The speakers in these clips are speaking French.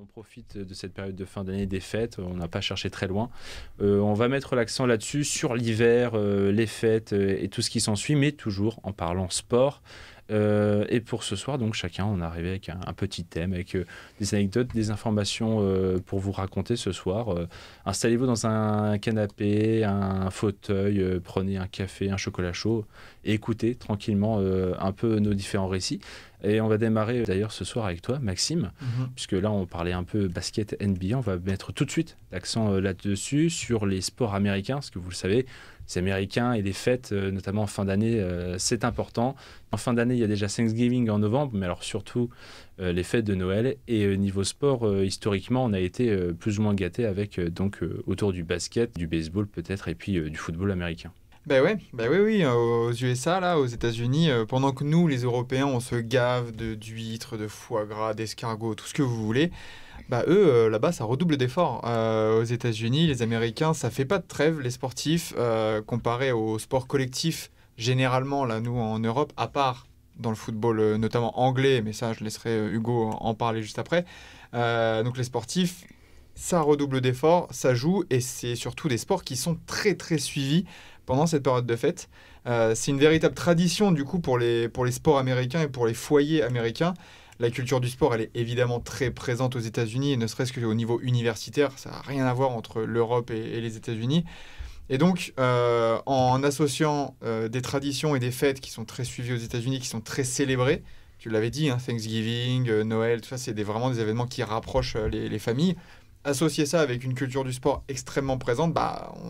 on profite de cette période de fin d'année des fêtes, on n'a pas cherché très loin. On va mettre l'accent là-dessus, sur l'hiver, les fêtes et tout ce qui s'ensuit, mais toujours en parlant sport. Et pour ce soir, donc chacun, on est arrivé avec un petit thème, avec des anecdotes, des informations pour vous raconter ce soir. Installez-vous dans un canapé, un fauteuil, prenez un café, un chocolat chaud et écoutez tranquillement un peu nos différents récits. Et on va démarrer d'ailleurs ce soir avec toi, Maxime, puisque là on parlait un peu basket NBA. On va mettre tout de suite l'accent là-dessus, sur les sports américains, parce que vous le savez, les Américains et les fêtes, notamment en fin d'année, c'est important. En fin d'année, il y a déjà Thanksgiving en novembre, mais alors surtout les fêtes de Noël. Et niveau sport, historiquement, on a été plus ou moins gâtés avec autour du basket, du baseball peut-être, et puis du football américain. Oui, aux USA, là, aux États-Unis, pendant que nous, les Européens, on se gave d'huîtres, de foie gras, d'escargots, tout ce que vous voulez, eux, là-bas, ça redouble d'efforts. Aux États-Unis, les Américains, ça fait pas de trêve, les sportifs, comparé au sport collectif, généralement, là, nous, en Europe, à part dans le football, notamment anglais, mais ça, je laisserai Hugo en parler juste après. Donc, les sportifs, ça redouble d'efforts, ça joue, et c'est surtout des sports qui sont très, très suivis pendant cette période de fête. C'est une véritable tradition du coup pour les sports américains et pour les foyers américains. La culture du sport, elle est évidemment très présente aux États-Unis, et ne serait-ce qu'au niveau universitaire, ça n'a rien à voir entre l'Europe et les États-Unis. Et donc, en associant des traditions et des fêtes qui sont très suivies aux États-Unis, qui sont très célébrées, tu l'avais dit, hein, Thanksgiving, Noël, tout ça, c'est vraiment des événements qui rapprochent les familles. Associer ça avec une culture du sport extrêmement présente,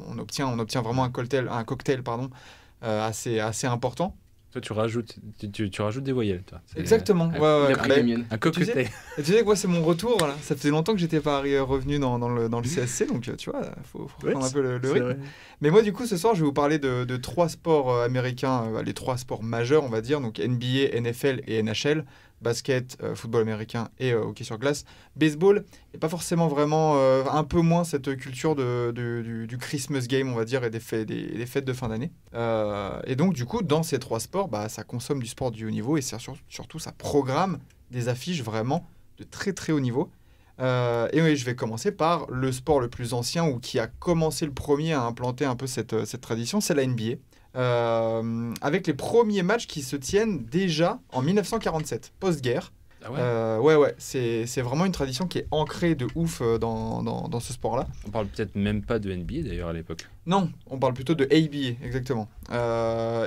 on obtient vraiment un cocktail assez important. Toi, tu rajoutes des voyelles, toi. Exactement. Il a pris les miennes. Un cocktail. Tu sais que moi, c'est mon retour. Là. Ça faisait longtemps que j'étais pas revenu dans le CSC, donc tu vois, faut prendre un peu le rythme. Vrai. Mais moi, du coup, ce soir, je vais vous parler de trois sports américains, les trois sports majeurs, on va dire, donc NBA, NFL et NHL. Basket, football américain et hockey sur glace. Baseball, et pas forcément vraiment, un peu moins cette culture du Christmas game, on va dire, et des fêtes de fin d'année. Et donc, du coup, dans ces trois sports, ça consomme du sport du haut niveau, et surtout, ça programme des affiches vraiment de très très haut niveau. Et oui, je vais commencer par le sport le plus ancien, ou qui a commencé le premier à implanter un peu cette tradition, c'est la NBA. Avec les premiers matchs qui se tiennent déjà en 1947, post-guerre. Ah ouais. Ouais, c'est vraiment une tradition qui est ancrée de ouf dans ce sport-là. On parle peut-être même pas de NBA d'ailleurs à l'époque. Non, on parle plutôt de ABA, exactement.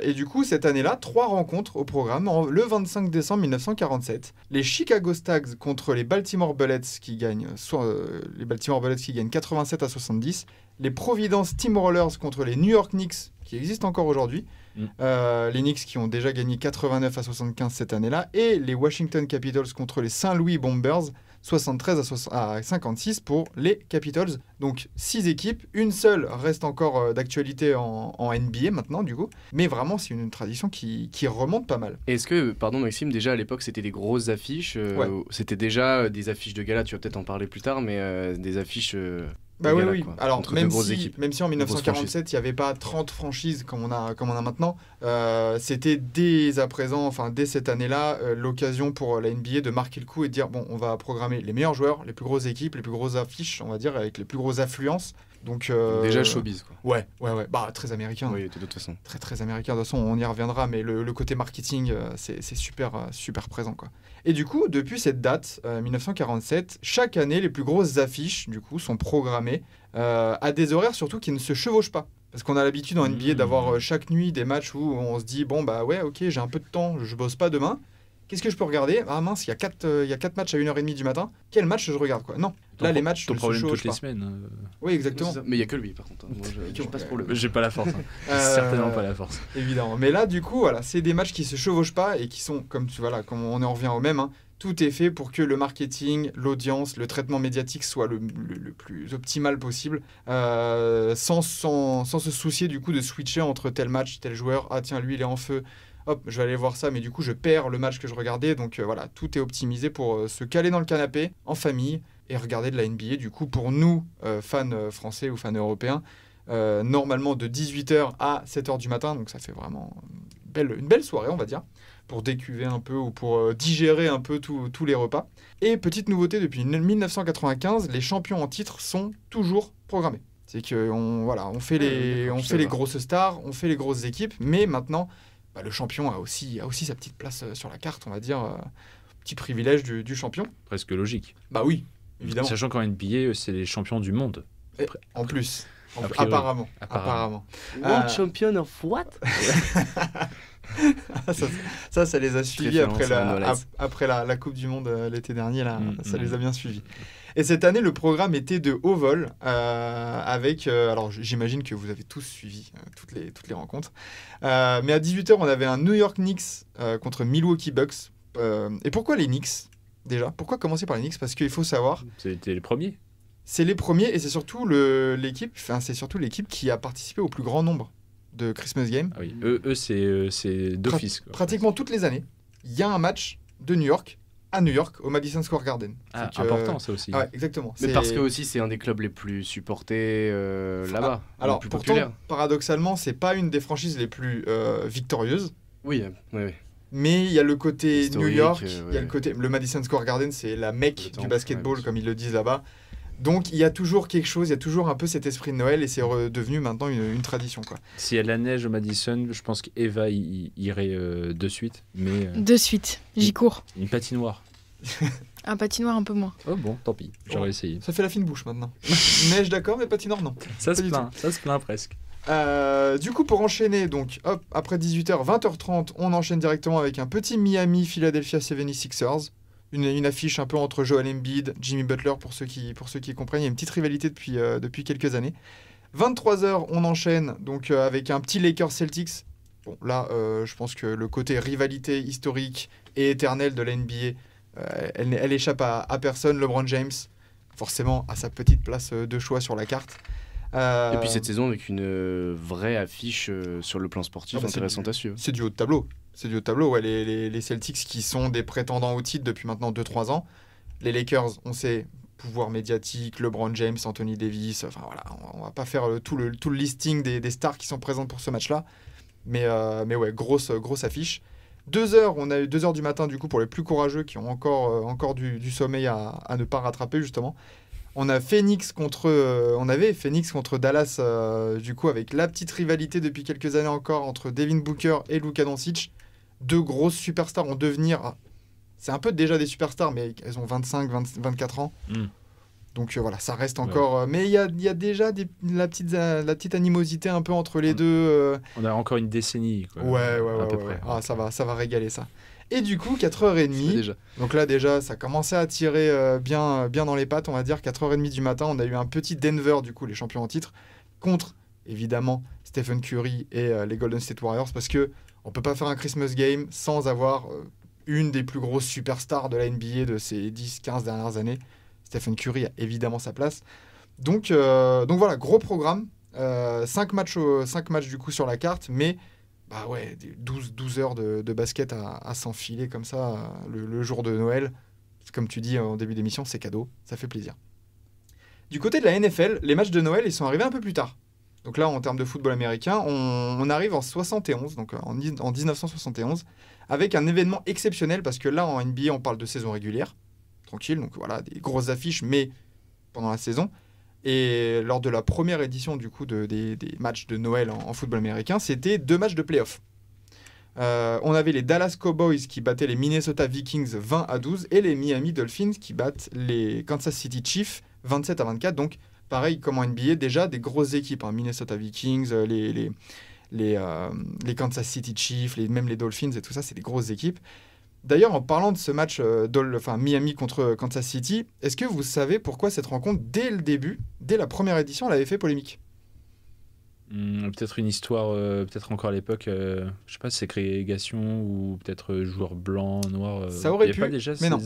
Et du coup, cette année-là, 3 rencontres au programme. Le 25 décembre 1947, les Chicago Stags contre les Baltimore Bullets qui gagnent 87-70. Les Providence Steamrollers contre les New York Knicks, qui existent encore aujourd'hui. Les Knicks qui ont déjà gagné 89-75 cette année-là. Et les Washington Capitals contre les Saint Louis Bombers, 73-56 pour les Capitals. Donc 6 équipes, une seule reste encore d'actualité en NBA maintenant du coup. Mais vraiment c'est une tradition qui remonte pas mal. Est-ce que, pardon Maxime, déjà à l'époque c'était des grosses affiches, Ouais. C'était déjà des affiches de gala, tu vas peut-être en parler plus tard, mais des affiches... Oui. Alors, entre même deux grosses si équipes, en grosses 1947, il n'y avait pas 30 franchises comme on a maintenant, c'était dès cette année-là, l'occasion pour la NBA de marquer le coup et de dire, bon, on va programmer les meilleurs joueurs, les plus grosses équipes, les plus grosses affiches, on va dire, avec les plus grosses affluences. Donc, déjà showbiz, quoi. Ouais. Très américain. Oui, de toute façon. Très, très américain. De toute façon, on y reviendra, mais le côté marketing, c'est super, super présent, quoi. Et du coup, depuis cette date, 1947, chaque année, les plus grosses affiches, du coup, sont programmées à des horaires surtout qui ne se chevauchent pas. Parce qu'on a l'habitude en NBA d'avoir chaque nuit des matchs où on se dit, bon, ok, j'ai un peu de temps, je bosse pas demain. Qu'est-ce que je peux regarder ? Ah mince, il y a 4 matchs à 1h30 du matin. Quel match je regarde, quoi ? Non, là, les matchs Ton ne se problème chevauchent toutes les pas. semaines. Oui, exactement. Mais il n'y a que lui, par contre. Moi, je passe pour le... J'ai pas la force. Certainement pas la force. Évidemment. Mais là, du coup, voilà, c'est des matchs qui se chevauchent pas et qui sont, comme on en revient au même, hein, tout est fait pour que le marketing, l'audience, le traitement médiatique soit le plus optimal possible, sans se soucier du coup de switcher entre tel match, tel joueur. Ah tiens, lui il est en feu. Hop, je vais aller voir ça, mais du coup je perds le match que je regardais. Donc voilà, tout est optimisé pour se caler dans le canapé, en famille, et regarder de la NBA. Du coup, pour nous, fans français ou fans européens, normalement de 18h à 7h du matin, donc ça fait vraiment une belle soirée, on va dire. pour décuver un peu ou pour digérer un peu tous les repas. Et petite nouveauté, depuis 1995, les champions en titre sont toujours programmés. C'est qu'on fait les grosses stars, on fait les grosses équipes, mais maintenant, le champion a aussi sa petite place sur la carte, on va dire, petit privilège du champion. Presque logique. Bah oui, évidemment. Sachant qu'en NBA, c'est les champions du monde. En plus. Apparemment. World champion of what? ça les a suivis après la Coupe du Monde l'été dernier. Ça les a bien suivis. Et cette année, le programme était de haut vol avec... alors, j'imagine que vous avez tous suivi toutes les rencontres. Mais à 18h, on avait un New York Knicks contre Milwaukee Bucks. Et pourquoi les Knicks, déjà? Pourquoi commencer par les Knicks? Parce qu'il faut savoir... C'était les premiers. C'est les premiers et c'est surtout l'équipe qui a participé au plus grand nombre de Christmas Games. Ah oui. Eux c'est d'office. Pratiquement toutes les années, il y a un match de New York à New York au Madison Square Garden. Important ça aussi. Ah ouais, exactement. Mais parce que aussi c'est un des clubs les plus supportés là-bas. Alors les plus pourtant, populaires. Paradoxalement, c'est pas une des franchises les plus victorieuses. Oui. Mais il y a le côté historique, New York, il y a le Madison Square Garden, c'est la mecque du basketball, comme ils le disent là-bas. Donc il y a toujours quelque chose, il y a toujours un peu cet esprit de Noël et c'est devenu maintenant une tradition, quoi. S'il y a de la neige au Madison, je pense qu'Eva irait de suite. Mais, de suite, j'y cours. Une patinoire. Un patinoire un peu moins. Oh bon, tant pis, j'aurais essayé. Ça fait la fine bouche maintenant. Neige d'accord, mais patinoire non. Ça se plaint presque. Du coup, pour enchaîner, donc hop, après 18h, 20h30, on enchaîne directement avec un petit Miami Philadelphia 76ers. Une affiche un peu entre Joel Embiid, Jimmy Butler, pour ceux qui comprennent. Il y a une petite rivalité depuis quelques années. 23h, on enchaîne donc avec un petit Lakers Celtics. Bon, là, je pense que le côté rivalité historique et éternelle de la NBA, elle échappe à personne. LeBron James, forcément, a sa petite place de choix sur la carte. Et puis cette saison avec une vraie affiche sur le plan sportif intéressante à suivre. C'est du haut de tableau. Ouais, les Celtics qui sont des prétendants au titre depuis maintenant 2-3 ans. Les Lakers, on sait, pouvoir médiatique, LeBron James, Anthony Davis, enfin voilà, on va pas faire tout le listing des stars qui sont présentes pour ce match-là. Mais ouais, grosse affiche. 2h, on a eu 2h du matin du coup pour les plus courageux qui ont encore du sommeil à ne pas rattraper justement. On avait Phoenix contre Dallas, du coup, avec la petite rivalité depuis quelques années encore entre Devin Booker et Luka Doncic. Deux grosses superstars en devenir. C'est un peu déjà des superstars, mais elles ont 25-24 ans. Donc voilà, ça reste encore... mais il y a déjà la petite animosité un peu entre les deux. On a encore une décennie, quoi. Ouais. À peu près. Ah, ça va régaler, ça. Et du coup, 4h30, déjà. Donc là déjà, ça commençait à tirer bien dans les pattes, on va dire. 4h30 du matin, on a eu un petit Denver, du coup, les champions en titre, contre, évidemment, Stephen Curry et les Golden State Warriors, parce que on peut pas faire un Christmas Game sans avoir une des plus grosses superstars de la NBA de ces 10-15 dernières années. Stephen Curry a évidemment sa place. Donc voilà, gros programme. 5 matchs du coup sur la carte, mais... Bah ouais, 12 heures de basket à s'enfiler comme ça le jour de Noël. Comme tu dis en début d'émission, c'est cadeau, ça fait plaisir. Du côté de la NFL, les matchs de Noël, ils sont arrivés un peu plus tard. Donc là, en termes de football américain, on arrive en 71, donc en 1971, avec un événement exceptionnel, parce que là, en NBA, on parle de saison régulière, tranquille, donc voilà, des grosses affiches, mais pendant la saison. Et lors de la première édition du coup des matchs de Noël en football américain, c'était 2 matchs de play-off. On avait les Dallas Cowboys qui battaient les Minnesota Vikings 20-12 et les Miami Dolphins qui battent les Kansas City Chiefs 27-24. Donc pareil comme en NBA, déjà des grosses équipes, hein. Minnesota Vikings, les Kansas City Chiefs, même les Dolphins et tout ça, c'est des grosses équipes. D'ailleurs, en parlant de ce match Miami contre Kansas City, est-ce que vous savez pourquoi cette rencontre, dès le début, dès la première édition, elle avait fait polémique ? Peut-être une histoire, peut-être encore à l'époque, je sais pas, ségrégation ou peut-être joueur blanc, noir. Ça aurait pu, mais non.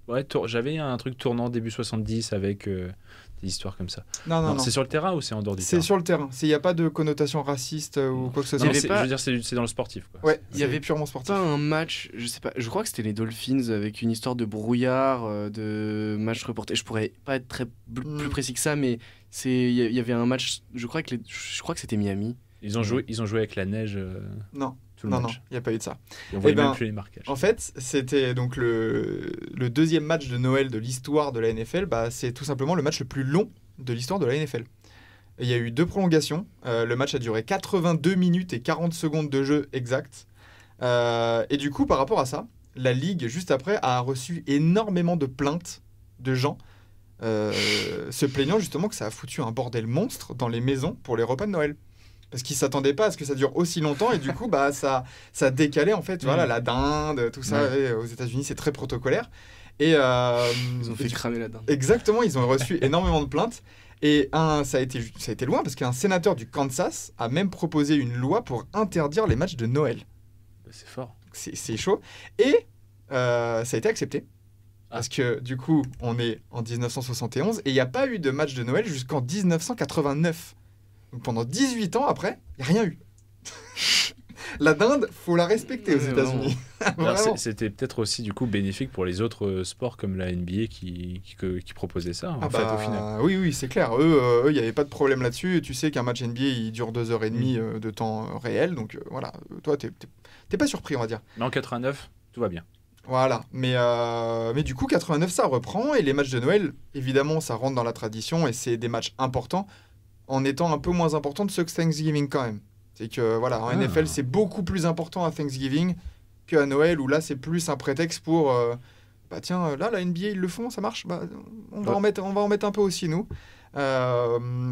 Ouais, j'avais un truc tournant début 70 avec des histoires comme ça. Non. C'est sur le terrain ou c'est en dehors du terrain ? C'est sur le terrain. Il n'y a pas de connotation raciste ou quoi que ce soit. Je veux dire, c'est dans le sportif, quoi. Ouais, il y avait purement sportif. Pas un match, je sais pas, je crois que c'était les Dolphins avec une histoire de brouillard, de match reporté. Je pourrais pas être plus précis que ça, mais il y avait un match, je crois que c'était Miami. Ils ont joué avec la neige. Non. tout le Non, match. il n'y a pas eu de ça. Et on voyait ben, même plus les marquages. En fait, c'était donc le deuxième match de Noël de l'histoire de la NFL. Bah, c'est tout simplement le match le plus long de l'histoire de la NFL. Et il y a eu 2 prolongations. Le match a duré 82 minutes et 40 secondes de jeu exact. Et du coup, par rapport à ça, la Ligue, juste après, a reçu énormément de plaintes de gens se plaignant justement que ça a foutu un bordel monstre dans les maisons pour les repas de Noël. Parce qu'ils ne s'attendaient pas à ce que ça dure aussi longtemps et du coup, bah, ça décalait en fait, voilà, la dinde, tout ça. Ouais. Et aux États-Unis, c'est très protocolaire. Et, Ils ont fait cramer la dinde. exactement, ils ont reçu énormément de plaintes. Et ça a été loin parce qu'un sénateur du Kansas a même proposé une loi pour interdire les matchs de Noël. C'est fort. C'est chaud. Et ça a été accepté. Parce que du coup, on est en 1971 et il n'y a pas eu de match de Noël jusqu'en 1989. Donc pendant 18 ans après, il n'y a rien eu. La dinde, faut la respecter aux Ouais, États-Unis. Alors, Vraiment. c'était peut-être aussi du coup bénéfique pour les autres sports comme la NBA qui proposaient ça en Ah fait bah, au final. oui, c'est clair. Eux, il n'y avait pas de problème là-dessus. Et tu sais qu'un match NBA, il dure 2h30 de temps réel. Donc voilà, toi, t'es pas surpris, on va dire. Mais en 89, tout va bien. Voilà. Mais du coup, 89, ça reprend. Et les matchs de Noël, évidemment, ça rentre dans la tradition. Et c'est des matchs importants, en étant un peu moins importants de ceux que Thanksgiving quand même. C'est que voilà, en NFL, c'est beaucoup plus important à Thanksgiving qu'à Noël, où là, c'est plus un prétexte pour bah tiens, là, la NBA, ils le font, ça marche, bah, on va en mettre un peu aussi, nous.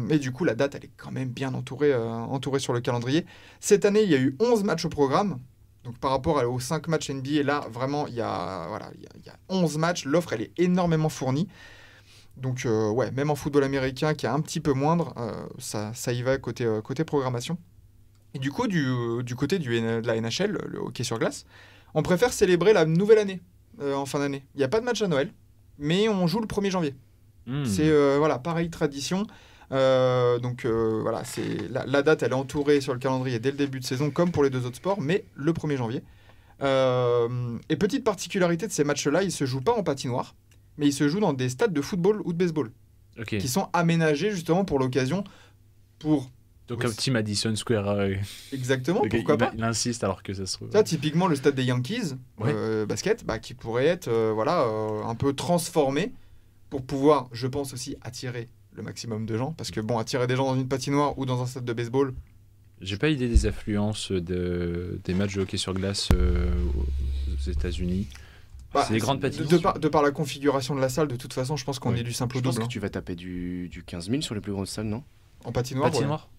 Et du coup, la date, elle est quand même bien entourée sur le calendrier. Cette année, il y a eu 11 matchs au programme. Donc, par rapport aux 5 matchs NBA, là, vraiment, il y a 11 matchs. L'offre, elle est énormément fournie. Donc, ouais, même en football américain, qui est un petit peu moindre, ça y va côté programmation. Et du coup, du côté de la NHL, le hockey sur glace, on préfère célébrer la nouvelle année en fin d'année. Il n'y a pas de match à Noël, mais on joue le 1er janvier. C'est voilà, pareil, tradition. Donc voilà, la date, elle est entourée sur le calendrier dès le début de saison, comme pour les 2 autres sports, mais le 1er janvier. Et petite particularité de ces matchs-là, ils ne se jouent pas en patinoire, mais ils se jouent dans des stades de football ou de baseball, qui sont aménagés justement pour l'occasion, pour... Donc un petit Madison Square. Exactement, Le gars, pourquoi pas. Il insiste alors que ça se trouve. Ça, typiquement, le stade des Yankees, basket, bah, qui pourrait être un peu transformé pour pouvoir, je pense aussi, attirer le maximum de gens. Parce que bon, attirer des gens dans une patinoire ou dans un stade de baseball... J'ai pas idée des affluences des matchs de hockey sur glace aux États-Unis. Bah, c'est des grandes patinoires. De par la configuration de la salle, de toute façon, je pense qu'on Oui. est du simple au Je pense double. que tu vas taper du 15 000 sur les plus grosses salles, non? En patinoire, Patinoire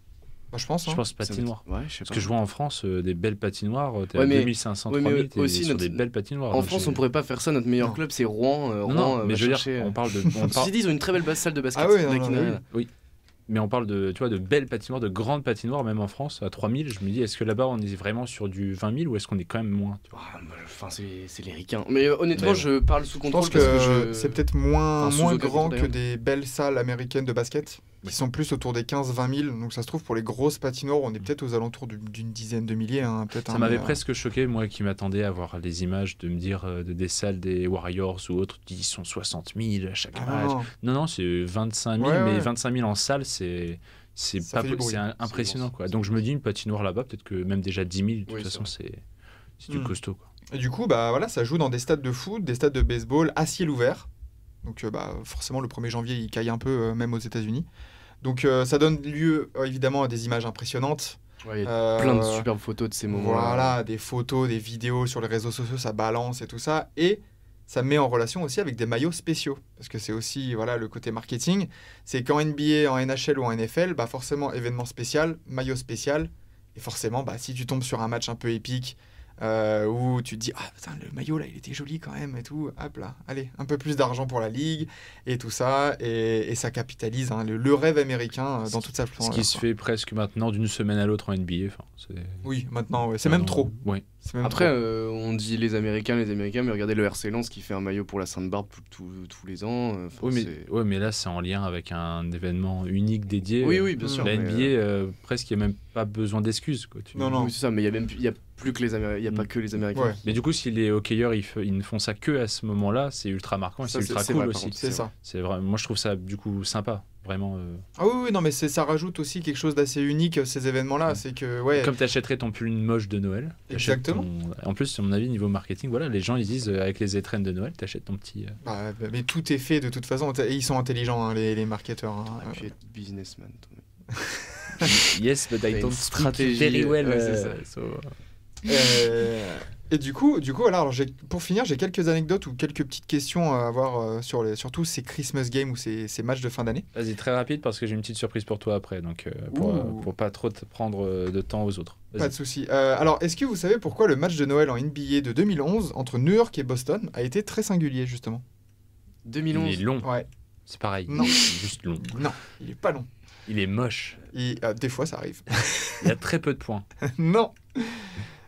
Bah, je pense. Je pense Ça patinoire. Ouais, je sais Parce pas. que je vois en France des belles patinoires, t'es Ouais, à mais- 2500, ouais, mais 3000, t'es aussi sur notre- des belles patinoires. En Donc France, j'ai- on pourrait pas faire ça. Notre meilleur Non. club, c'est Rouen. Non, Rouen non, mais va je veux dire, chercher, on parle de. Ceci dit, ils ont une très belle salle de basket. Ah oui, non, Like, non, une- oui. Mais on parle de, tu vois, de belles patinoires, de grandes patinoires, même en France, à 3000. Je me dis, est-ce que là-bas, on est vraiment sur du 20 000 ou est-ce qu'on est quand même moins tu vois. Ah, bah, enfin, c'est les ricains. Mais honnêtement, Mais je parle sous Je contrôle pense parce que que c'est peut-être moins Enfin, sous aucun grand contrôle, que d'ailleurs. des belles salles américaines de basket, qui sont plus autour des 15-20 000. Donc ça se trouve, pour les grosses patinoires, on est peut-être aux alentours d'une dizaine de milliers. Hein, peut-être, Ça m'avait presque choqué, moi qui m'attendais à voir les images, de me dire des salles des Warriors ou autres, qui sont 60 000 à chaque match. Non, c'est 25 000, Ouais, mais ouais. 25 000 en salle, c'est Ça fait du bruit. impressionnant. C'est Quoi. bon, Donc je me dis, une patinoire là-bas, peut-être que même déjà 10 000, de toute Oui, façon, c'est du Hmm. costaud. Quoi. Et du coup, bah, voilà, ça joue dans des stades de foot, des stades de baseball à ciel ouvert. Donc bah, forcément, le 1er janvier, il caille un peu, même aux États-Unis. Donc ça donne lieu, évidemment, à des images impressionnantes. ouais, il y a plein de Euh, superbes photos de ces moments. Voilà, des photos, des vidéos sur les réseaux sociaux, ça balance et tout ça. Et ça met en relation aussi avec des maillots spéciaux. Parce que c'est aussi voilà, le côté marketing. C'est qu'en NBA, en NHL ou en NFL, bah forcément, événement spécial, maillot spécial. Et forcément, bah, si tu tombes sur un match un peu épique, où tu te dis, ah putain, le maillot là, il était joli quand même et tout, hop là, allez, un peu plus d'argent pour la ligue et tout ça. Et ça capitalise hein, le rêve américain dans toute sa Ce splendeur. qui se fait presque maintenant d'une semaine à l'autre en NBA. Enfin, Oui, maintenant, ouais. C'est même trop. Ouais. C'est même Après, trop. on dit les Américains, mais regardez le RC Lens qui fait un maillot pour la Sainte-Barbe tous les ans. Enfin, Oui, mais là, c'est en lien avec un événement unique dédié. Oui, bien sûr. La mais, NBA, presque, il n'y a même pas besoin d'excuses. Quoi. Non, non. Oui, c'est ça, mais il y a plus que les Américains. Il n'y a pas que les Américains. Ouais. Mais du coup, si les hockeyeurs ils ne font ça que à ce moment-là, c'est ultra marquant et Ça, c'est ultra c'est cool vrai, par aussi. contre, C'est ça. C'est vrai. Moi, je trouve ça du coup sympa, vraiment. Ah oui, non, mais ça rajoute aussi quelque chose d'assez unique, ces événements-là. C'est que, ouais. Comme tu achèterais ton pull moche de Noël. t'achètes Exactement. En plus, à mon avis, niveau marketing, voilà, les gens ils disent avec les étrennes de Noël, t'achètes ton petit. Bah, mais tout est fait de toute façon. Et ils sont intelligents, hein, les marketeurs. Hein. On aurait pu être businessman. toi. Yes, but I T'as don't une speak stratégie, very well. ouais, c'est ça. Et du coup, voilà, alors pour finir, j'ai quelques anecdotes ou quelques petites questions à avoir sur tous ces Christmas games ou ces matchs de fin d'année. Vas-y, très rapide parce que j'ai une petite surprise pour toi après, donc Ouh. pour pas trop te prendre de temps aux autres. Vas-y. Pas de souci. Alors, est-ce que vous savez pourquoi le match de Noël en NBA de 2011 entre New York et Boston a été très singulier, justement? 2011. Il est long. Ouais. C'est pareil. Non. Il est juste long. Non, il est pas long. Il est moche. Des fois, ça arrive. Il y a très peu de points. Non. Il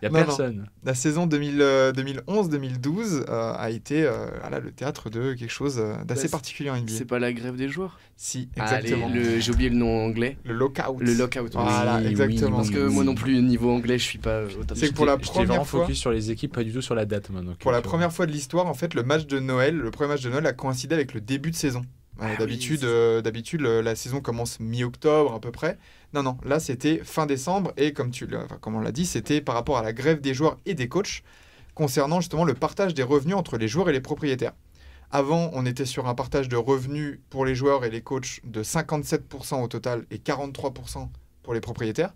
y a Non, personne. La saison 2011-2012 a été voilà, le théâtre de quelque chose d'assez Bah, particulier en NBA. C'est pas la grève des joueurs. Si, Allez, exactement. j'ai oublié le nom anglais. Le lockout. Le lockout. Voilà, Oui, exactement. Parce que moi non plus, niveau anglais, je suis pas au top. C'est que pour la J'étais vraiment première fois, focus sur les équipes, pas du tout sur la date maintenant. pour la première fois de l'histoire, en fait, le match de Noël, le premier match de Noël a coïncidé avec le début de saison. Ah D'habitude, oui, d'habitude, la saison commence mi-octobre à peu près. Non, là c'était fin décembre et comme on l'a dit, c'était par rapport à la grève des joueurs et des coachs concernant justement le partage des revenus entre les joueurs et les propriétaires. Avant, on était sur un partage de revenus pour les joueurs et les coachs de 57% au total et 43% pour les propriétaires.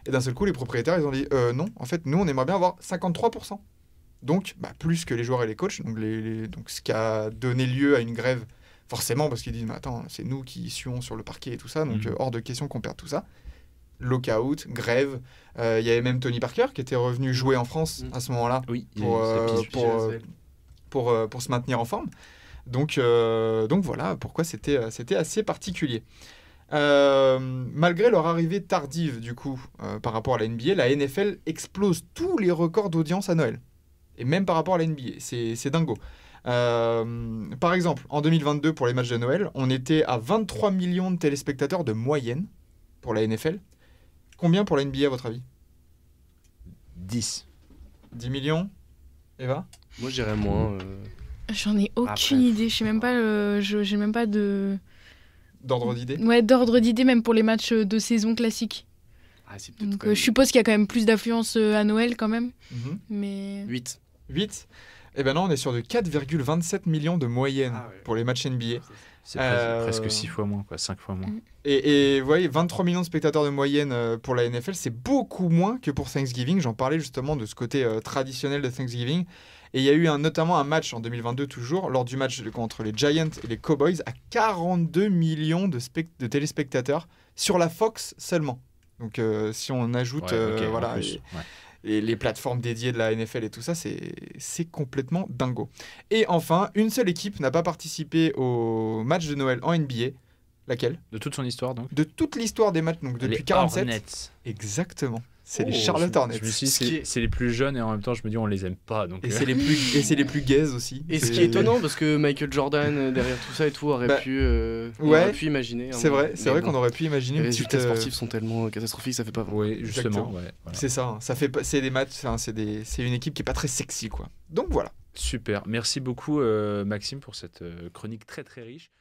Et d'un seul coup, les propriétaires, ils ont dit non, en fait, nous, on aimerait bien avoir 53%. Donc, plus que les joueurs et les coachs. Donc, donc ce qui a donné lieu à une grève. Forcément, parce qu'ils disent, mais attends, c'est nous qui suons sur le parquet et tout ça, donc hors de question qu'on perde tout ça. Lockout, grève. Il y avait même Tony Parker qui était revenu jouer en France à ce moment-là Oui, pour se maintenir en forme. Donc voilà pourquoi c'était assez particulier. Malgré leur arrivée tardive, du coup, par rapport à la NBA, la NFL explose tous les records d'audience à Noël. Et même par rapport à la NBA, c'est dingo. Par exemple, en 2022, pour les matchs de Noël, on était à 23 millions de téléspectateurs de moyenne pour la NFL. Combien pour la NBA, à votre avis? 10. 10 millions, Eva? Moi, je dirais moins. J'en ai aucune Après, idée. Je sais même pas. J'ai même pas de. D'ordre d'idée? Ouais, d'ordre d'idée même pour les matchs de saison classiques. Ah, c'est peut-être Donc quand même je suppose qu'il y a quand même plus d'affluence à Noël quand même. Mhm. Mais 8. 8? Eh ben non, on est sur de 4,27 millions de moyenne Ah ouais. pour les matchs NBA. C'est presque 6 fois moins, quoi, 5 fois moins. Et vous voyez, 23 millions de spectateurs de moyenne pour la NFL, c'est beaucoup moins que pour Thanksgiving. J'en parlais justement de ce côté traditionnel de Thanksgiving. Et il y a eu notamment un match en 2022 toujours, lors du match contre les Giants et les Cowboys, à 42 millions de téléspectateurs sur la Fox seulement. Donc si on ajoute Ouais, ok, voilà, en plus, les plateformes dédiées de la NFL et tout ça, c'est complètement dingo. Et enfin, une seule équipe n'a pas participé au match de Noël en NBA. Laquelle? De toute son histoire, donc. De toute l'histoire des matchs, donc depuis Les 47. Hornets. Exactement. C'est les Oh, Charlotte Hornets. Je me suis dit, Ce qui c'est les plus jeunes et en même temps, je me dis, on les aime pas. Donc, Et c'est les plus gays aussi. Et ce C'est- qui est étonnant, parce que Michael Jordan, derrière tout ça et tout, aurait pu imaginer. C'est vrai qu'on aurait pu imaginer Les une résultats petite, sportifs sont tellement catastrophiques, ça fait pas. Oui, justement. Exactement. Ouais, voilà. C'est ça, hein. Ça fait c'est des matchs, c'est une équipe qui est pas très sexy quoi. Donc voilà. Super. Merci beaucoup, Maxime, pour cette chronique très très riche.